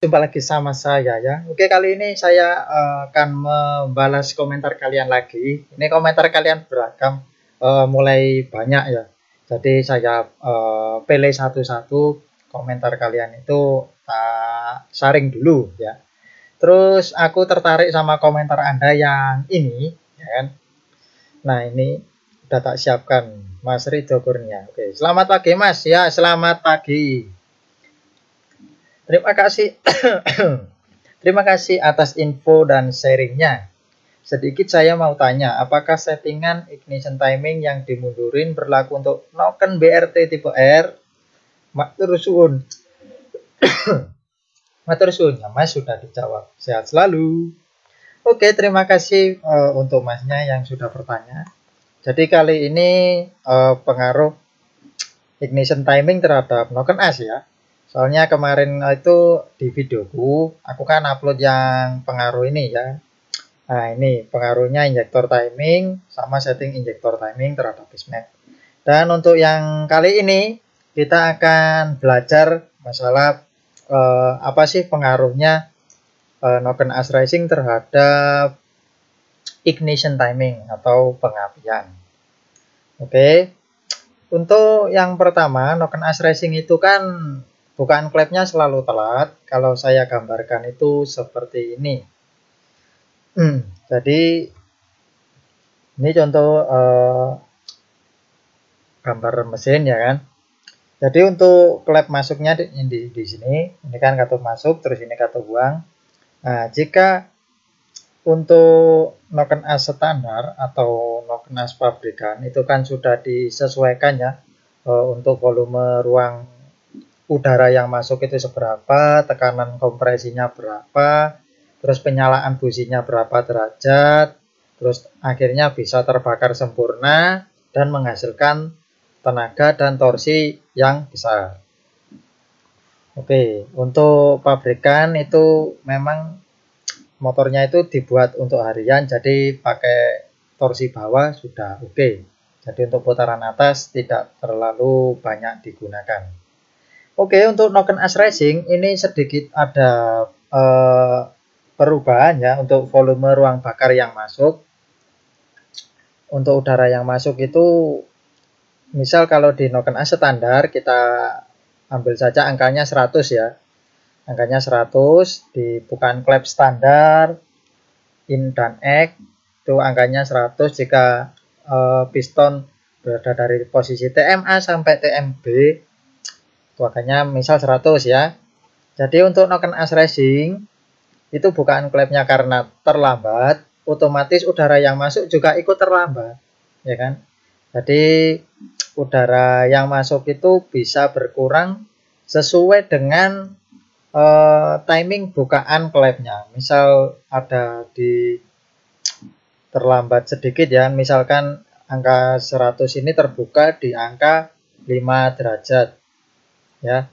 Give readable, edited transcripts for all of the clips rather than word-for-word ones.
Jumpa lagi sama saya ya. Oke, kali ini saya akan membalas komentar kalian lagi. Ini komentar kalian beragam, mulai banyak ya. Jadi saya pilih satu-satu komentar kalian itu tak saring dulu ya. Terus aku tertarik sama komentar Anda yang ini, ya kan? Nah, ini udah tak siapkan, Mas Ridho Kurnia. Oke, selamat pagi Mas. Ya, selamat pagi. Terima kasih. Terima kasih atas info dan sharingnya. Sedikit saya mau tanya, apakah settingan ignition timing yang dimundurin berlaku untuk noken BRT tipe R? Matur suwun. Matur suwun, ya Mas sudah dijawab. Sehat selalu. Oke, terima kasih untuk Masnya yang sudah bertanya. Jadi kali ini pengaruh ignition timing terhadap noken as ya. Soalnya kemarin itu di videoku, aku kan upload yang pengaruh ini ya. Nah, ini pengaruhnya injektor timing sama setting injektor timing terhadap bismap. Dan untuk yang kali ini kita akan belajar masalah apa sih pengaruhnya noken as rising terhadap ignition timing atau pengapian. Oke. Untuk yang pertama, noken as rising itu kan bukaan klepnya selalu telat. Kalau saya gambarkan itu seperti ini. Jadi ini contoh gambar mesin ya kan. Jadi untuk klep masuknya di sini, ini kan katup masuk, terus ini katup buang. Nah, jika untuk noken as standar atau noken as pabrikan itu kan sudah disesuaikan ya untuk volume ruang udara yang masuk itu seberapa, tekanan kompresinya berapa, terus penyalaan businya berapa derajat, terus akhirnya bisa terbakar sempurna dan menghasilkan tenaga dan torsi yang besar. Oke, untuk pabrikan itu memang motornya itu dibuat untuk harian, jadi pakai torsi bawah sudah oke. Jadi untuk putaran atas tidak terlalu banyak digunakan. Oke, untuk noken as racing ini sedikit ada perubahan ya untuk volume ruang bakar yang masuk. Untuk udara yang masuk itu misal kalau di noken as standar kita ambil saja angkanya 100 ya. Angkanya 100 di bukaan klep standar in dan X itu angkanya 100 jika piston berada dari posisi TMA sampai TMB itu angkanya misal 100 ya. Jadi untuk noken as racing itu bukaan klepnya karena terlambat, otomatis udara yang masuk juga ikut terlambat, ya kan? Jadi udara yang masuk itu bisa berkurang sesuai dengan timing bukaan klepnya. Misal ada di terlambat sedikit ya, misalkan angka 100 ini terbuka di angka 5 derajat ya,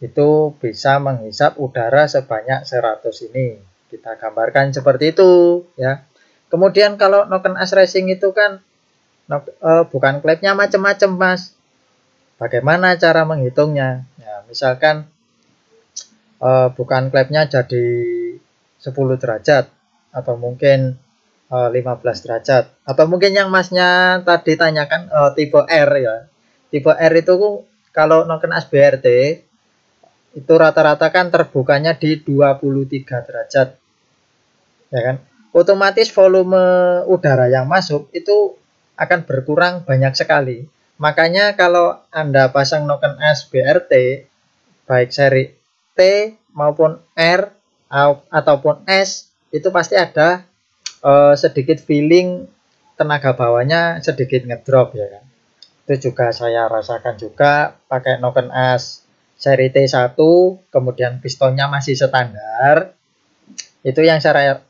itu bisa menghisap udara sebanyak 100 ini. Kita gambarkan seperti itu ya. Kemudian kalau noken as racing itu kan bukan klepnya macam-macam Mas. Bagaimana cara menghitungnya? Ya, misalkan bukan klepnya jadi 10 derajat atau mungkin 15 derajat atau mungkin yang Masnya tadi tanyakan tipe R ya. Tipe R itu kalau noken as BRT itu rata-rata kan terbukanya di 23 derajat ya kan, otomatis volume udara yang masuk itu akan berkurang banyak sekali. Makanya kalau Anda pasang noken as BRT baik seri T maupun R ataupun S itu pasti ada sedikit feeling tenaga bawahnya sedikit ngedrop ya kan. Itu juga saya rasakan juga pakai noken as seri T1 kemudian pistonnya masih standar. Itu yang saya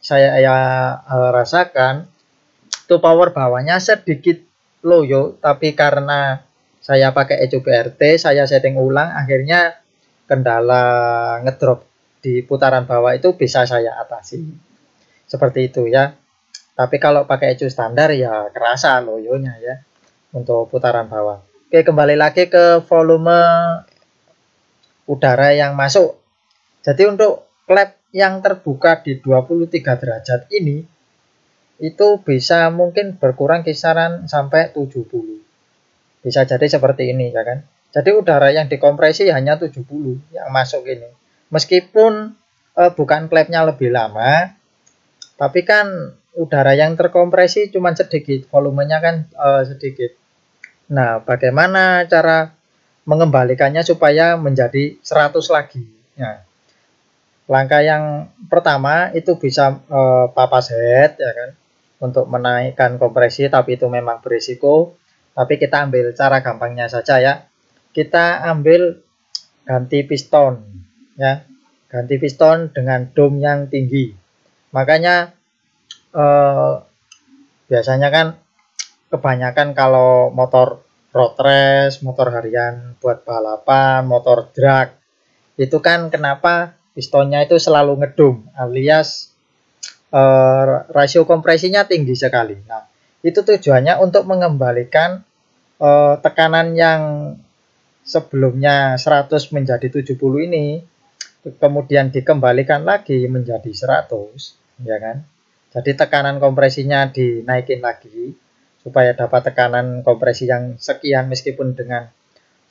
rasakan itu power bawahnya sedikit loyo, tapi karena saya pakai ECU BRT saya setting ulang akhirnya kendala ngedrop di putaran bawah itu bisa saya atasi. Seperti itu ya. Tapi kalau pakai ECU standar ya kerasa loyonya ya untuk putaran bawah. Oke, kembali lagi ke volume udara yang masuk. Jadi untuk klep yang terbuka di 23 derajat ini itu bisa mungkin berkurang kisaran sampai 70. Bisa jadi seperti ini ya kan. Jadi udara yang dikompresi hanya 70 yang masuk ini. Meskipun bukan klepnya lebih lama, tapi kan udara yang terkompresi cuma sedikit, volumenya kan sedikit. Nah, bagaimana cara mengembalikannya supaya menjadi 100 lagi? Nah, langkah yang pertama itu bisa papas head ya kan, untuk menaikkan kompresi, tapi itu memang berisiko. Tapi kita ambil cara gampangnya saja ya. Kita ambil ganti piston ya. Ganti piston dengan dom yang tinggi. Makanya biasanya kan kebanyakan kalau motor road race, motor harian buat balapan, motor drag, itu kan kenapa pistonnya itu selalu ngedum alias rasio kompresinya tinggi sekali. Nah, itu tujuannya untuk mengembalikan tekanan yang sebelumnya 100 menjadi 70 ini, kemudian dikembalikan lagi menjadi 100, ya kan? Jadi tekanan kompresinya dinaikin lagi supaya dapat tekanan kompresi yang sekian meskipun dengan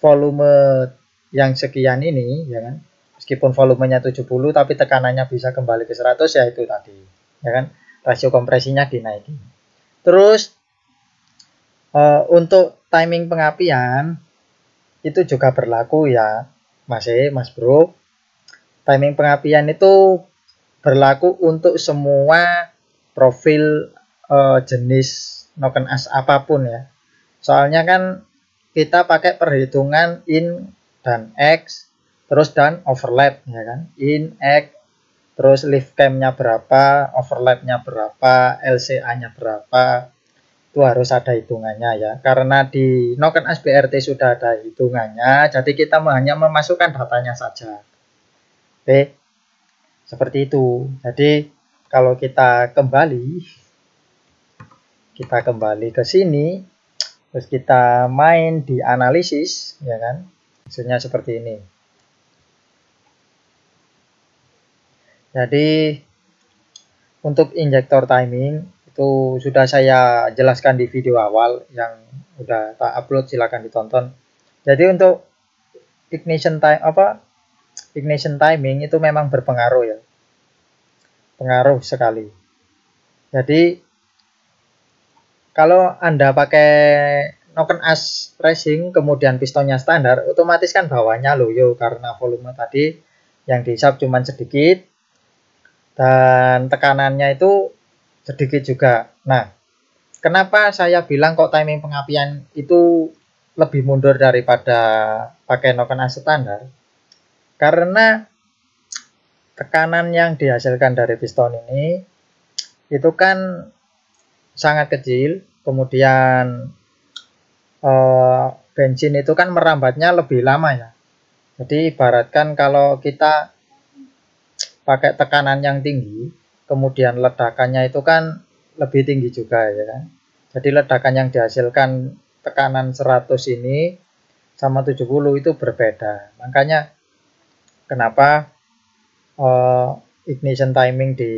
volume yang sekian ini, ya kan? Meskipun volumenya 70 tapi tekanannya bisa kembali ke 100, ya itu tadi, ya kan? Rasio kompresinya dinaikin. Terus untuk timing pengapian itu juga berlaku ya, Mas Bro. Timing pengapian itu berlaku untuk semua profil jenis noken as apapun ya. Soalnya kan kita pakai perhitungan in dan X, terus dan overlap ya kan. In, X, terus lift cam-nya berapa, overlap-nya berapa, LCA-nya berapa. Itu harus ada hitungannya ya. Karena di noken as BRT sudah ada hitungannya, jadi kita hanya memasukkan datanya saja. Oke. Seperti itu. Jadi kalau kita kembali ke sini, terus kita main di analisis, ya kan? Maksudnya seperti ini. Jadi untuk injektor timing itu sudah saya jelaskan di video awal yang udah tak upload, silahkan ditonton. Jadi untuk ignition timing itu memang berpengaruh ya. Pengaruh sekali. Jadi kalau Anda pakai noken as racing kemudian pistonnya standar, otomatis kan bawahnya loyo karena volume tadi yang dihisap cuma sedikit dan tekanannya itu sedikit juga. Nah, kenapa saya bilang kok timing pengapian itu lebih mundur daripada pakai noken as standar? Karena tekanan yang dihasilkan dari piston ini itu kan sangat kecil, kemudian bensin itu kan merambatnya lebih lama ya. Jadi ibaratkan kalau kita pakai tekanan yang tinggi, kemudian ledakannya itu kan lebih tinggi juga ya kan. Jadi ledakan yang dihasilkan tekanan 100 ini sama 70 itu berbeda. Makanya kenapa ignition timing di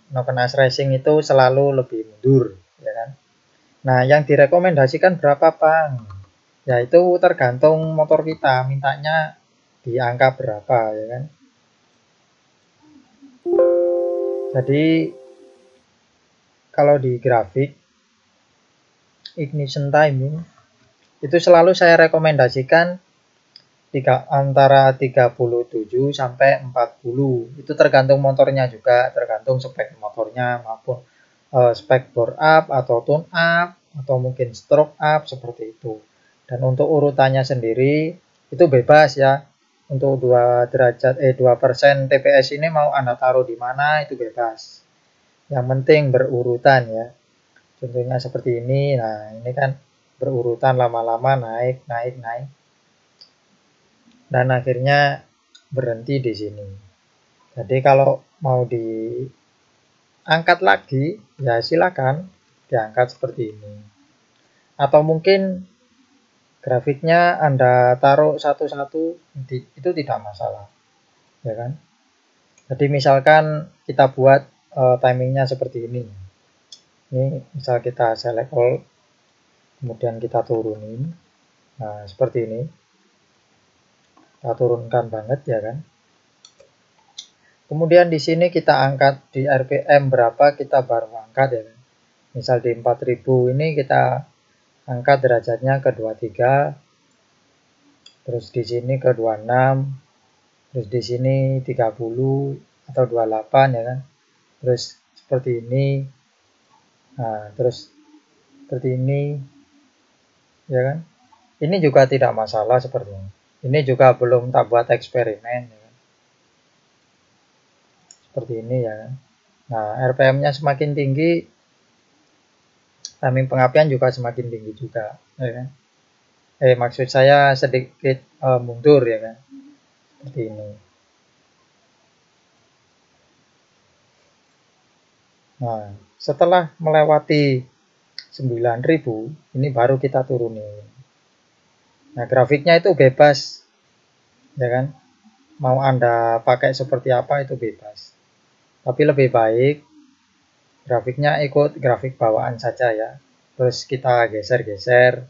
noken as racing itu selalu lebih mundur ya kan. Nah, yang direkomendasikan berapa, Bang? Ya itu tergantung motor kita, mintanya di angka berapa ya kan. Jadi kalau di grafik ignition timing itu selalu saya rekomendasikan antara 37 sampai 40. Itu tergantung motornya juga, tergantung spek motornya maupun spek bore up atau tune up atau mungkin stroke up seperti itu. Dan untuk urutannya sendiri itu bebas ya. Untuk 2% TPS ini mau Anda taruh di mana itu bebas. Yang penting berurutan ya. Contohnya seperti ini. Nah, ini kan berurutan lama-lama naik. Dan akhirnya berhenti di sini. Jadi kalau mau diangkat lagi, ya silakan diangkat seperti ini. Atau mungkin grafiknya Anda taruh satu-satu, itu tidak masalah, ya kan? Jadi misalkan kita buat timingnya seperti ini. Ini misal kita select all, kemudian kita turunin. Nah, seperti ini. Kita turunkan banget ya kan. Kemudian di sini kita angkat di RPM berapa, kita baru angkat ya kan. Misal di 4000 ini kita angkat derajatnya ke 23. Terus di sini ke 26. Terus di sini 30 atau 28 ya kan. Terus seperti ini. Nah, terus seperti ini ya kan. Ini juga tidak masalah seperti ini. Ini juga belum tak buat eksperimen ya kan. Seperti ini ya kan. Nah, RPM-nya semakin tinggi, timing pengapian juga semakin tinggi juga ya kan. Maksud saya sedikit mundur ya kan. Seperti ini. Nah, setelah melewati 9000, ini baru kita turunin. Nah, grafiknya itu bebas, ya kan? Mau Anda pakai seperti apa itu bebas. Tapi lebih baik grafiknya ikut grafik bawaan saja ya. Terus kita geser-geser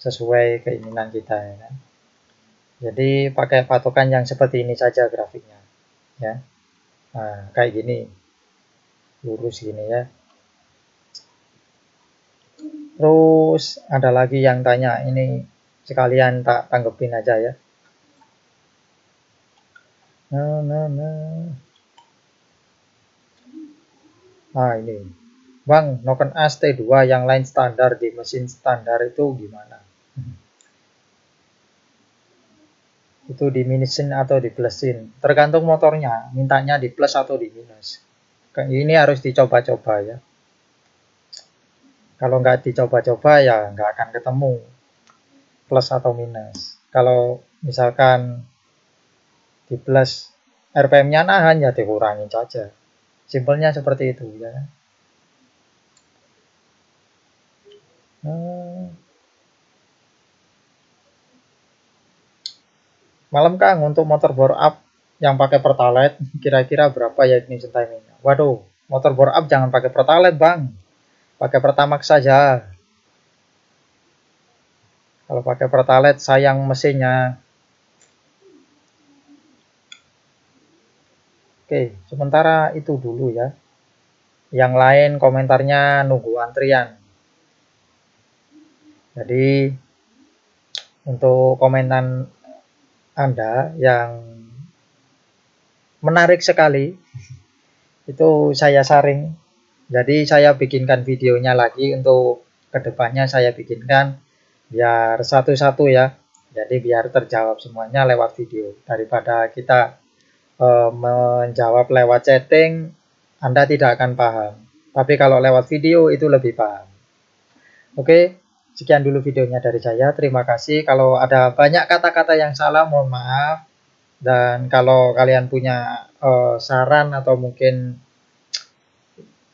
sesuai keinginan kita ya kan. Jadi pakai patokan yang seperti ini saja grafiknya, ya. Nah, kayak gini. Lurus gini ya. Terus ada lagi yang tanya, ini sekalian tak tanggepin aja ya. Nah ini, Bang, Noken As T2 yang lain standar di mesin standar itu gimana? Itu di minusin atau di plusin? Tergantung motornya, mintanya di plus atau di minus. Ini harus dicoba-coba ya. Kalau nggak dicoba-coba ya nggak akan ketemu plus atau minus. Kalau misalkan di plus RPM-nya nahan ya dikurangin saja. Simpelnya seperti itu ya. Malam Kang, untuk motor bore up yang pakai pertalite kira-kira berapa ya ignition timingnya? Waduh, motor bore up jangan pakai pertalite Bang, pakai pertamax saja. Kalau pakai pertalite sayang mesinnya. Oke, sementara itu dulu ya. Yang lain komentarnya nunggu antrian. Jadi untuk komentar Anda yang menarik sekali itu saya saring. Jadi saya bikinkan videonya lagi untuk kedepannya saya bikinkan biar satu-satu ya. Jadi biar terjawab semuanya lewat video daripada kita menjawab lewat chatting, Anda tidak akan paham. Tapi kalau lewat video itu lebih paham. Oke, sekian dulu videonya dari saya. Terima kasih. Kalau ada banyak kata-kata yang salah, mohon maaf. Dan kalau kalian punya saran atau mungkin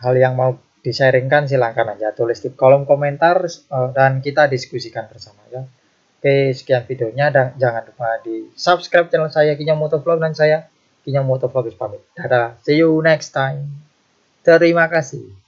hal yang mau di-sharingkan, silahkan aja tulis di kolom komentar dan kita diskusikan bersama ya. Oke, sekian videonya dan jangan lupa di subscribe channel saya Kinya Motovlog dan saya Kinya Motovlog pamit. Dadah, see you next time. Terima kasih.